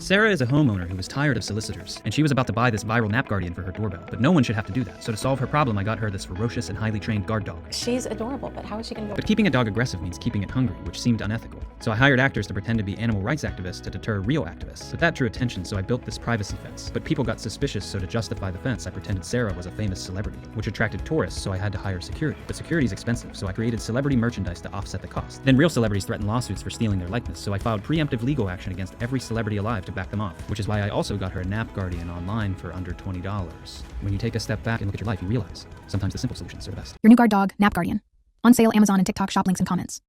Sarah is a homeowner who was tired of solicitors, and she was about to buy this viral nap guardian for her doorbell, but no one should have to do that. So to solve her problem, I got her this ferocious and highly trained guard dog. She's adorable, but how is she gonna go? But keeping a dog aggressive means keeping it hungry, which seemed unethical. So I hired actors to pretend to be animal rights activists to deter real activists. But that drew attention, so I built this privacy fence. But people got suspicious, so to justify the fence, I pretended Sarah was a famous celebrity, which attracted tourists, so I had to hire security. But security's expensive, so I created celebrity merchandise to offset the cost. Then real celebrities threatened lawsuits for stealing their likeness, so I filed preemptive legal action against every celebrity alive to back them off, which is why I also got her a nap guardian online for under $20. When you take a step back and look at your life, you realize sometimes the simple solutions are the best. Your new guard dog, Nap Guardian. On sale Amazon and TikTok shop links and comments.